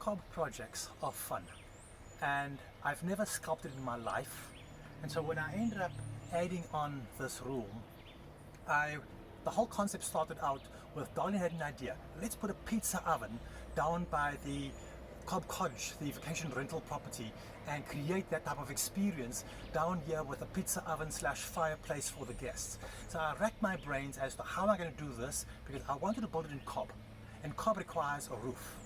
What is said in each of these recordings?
cob projects are fun, and I've never sculpted in my life. And so when I ended up adding on this room, the whole concept started out with Darlene had an idea. Let's put a pizza oven down by the cottage, the vacation rental property, and create that type of experience down here with a pizza oven slash fireplace for the guests. So I racked my brains as to how am I going to do this, because I wanted to build it in cob, and cob requires a roof.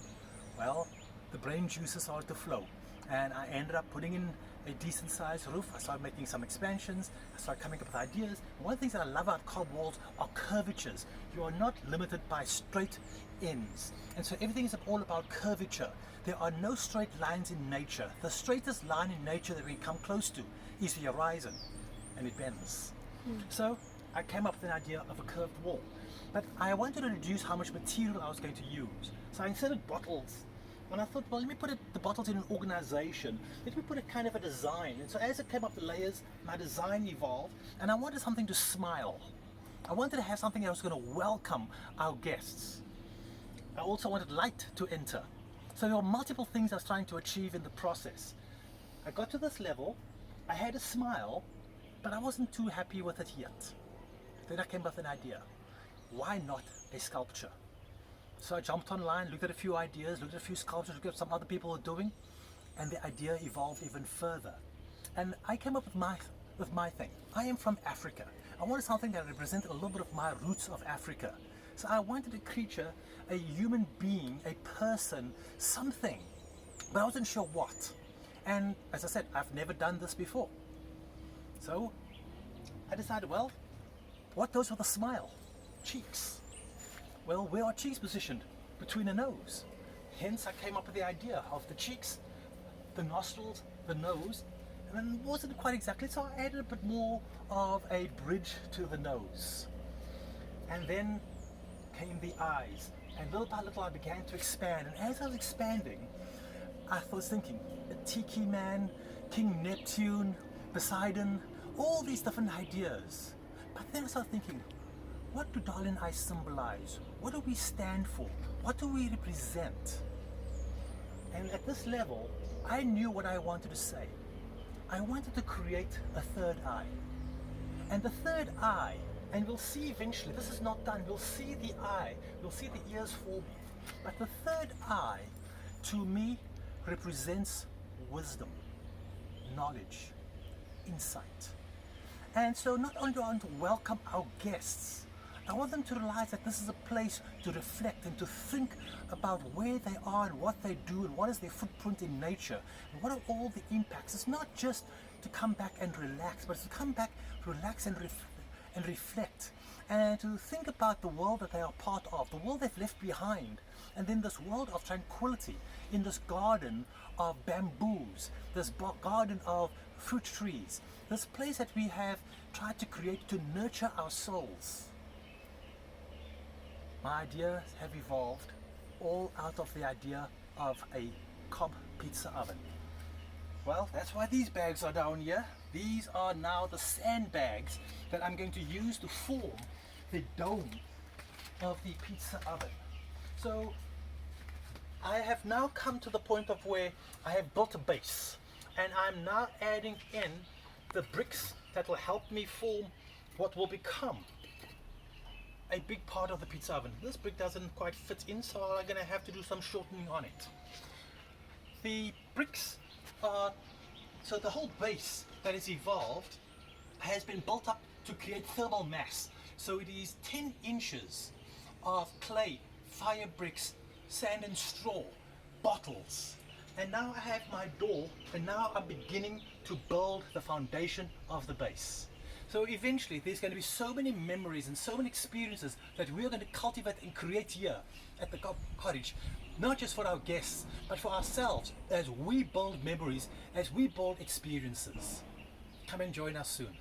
Well, the brain juices started to flow, and I ended up putting in a decent sized roof. I started making some expansions, I started coming up with ideas. One of the things that I love about cob walls are curvatures. You are not limited by straight ends, and so everything is all about curvature. There are no straight lines in nature. The straightest line in nature that we come close to is the horizon, and it bends. So I came up with an idea of a curved wall, but I wanted to reduce how much material I was going to use. So I inserted bottles, and I thought, well, let me put the bottles in an organization. Let me put a kind of a design. And so as it came up the layers, my design evolved, and I wanted something to smile. I wanted to have something that was going to welcome our guests. I also wanted light to enter. So there were multiple things I was trying to achieve in the process. I got to this level, I had a smile, but I wasn't too happy with it yet. Then I came up with an idea. Why not a sculpture? So I jumped online, looked at a few ideas, looked at a few sculptures, looked at what some other people were doing, and the idea evolved even further. And I came up with my thing. I am from Africa. I wanted something that represented a little bit of my roots of Africa. So I wanted a creature, a human being, a person, something, but I wasn't sure what. And as I said, I've never done this before. So I decided, well, what goes with a smile? Cheeks. Well, where are cheeks positioned? Between a nose. Hence I came up with the idea of the cheeks, the nostrils, the nose, and then it wasn't quite exactly, so I added a bit more of a bridge to the nose. And then came the eyes, and little by little I began to expand, and as I was expanding, I was thinking, a tiki man, King Neptune, Poseidon, all these different ideas. But then I started thinking, what do Darlene and I symbolize? What do we stand for? What do we represent? And at this level, I knew what I wanted to say. I wanted to create a third eye. And the third eye, and we'll see eventually, this is not done, we'll see the eye, we'll see the ears forming. But the third eye, to me, represents wisdom, knowledge, insight. And so not only do I want to welcome our guests, I want them to realize that this is a place to reflect and to think about where they are and what they do and what is their footprint in nature and what are all the impacts. It's not just to come back and relax, but it's to come back, relax and reflect, and to think about the world that they are part of, the world they've left behind, and then this world of tranquility in this garden of bamboos, this garden of fruit trees, this place that we have tried to create to nurture our souls. My ideas have evolved all out of the idea of a cob pizza oven. Well, that's why these bags are down here. These are now the sandbags that I'm going to use to form the dome of the pizza oven. So I have now come to the point of where I have built a base, and I'm now adding in the bricks that will help me form what will become a big part of the pizza oven. This brick doesn't quite fit in, so I'm going to have to do some shortening on it. The bricks are, so the whole base that is evolved has been built up to create thermal mass. So it is 10 inches of clay, fire bricks, sand and straw, bottles. And now I have my door, and now I'm beginning to build the foundation of the base. So eventually there's going to be so many memories and so many experiences that we're going to cultivate and create here at the cottage, not just for our guests, but for ourselves as we build memories, as we build experiences. Come and join us soon.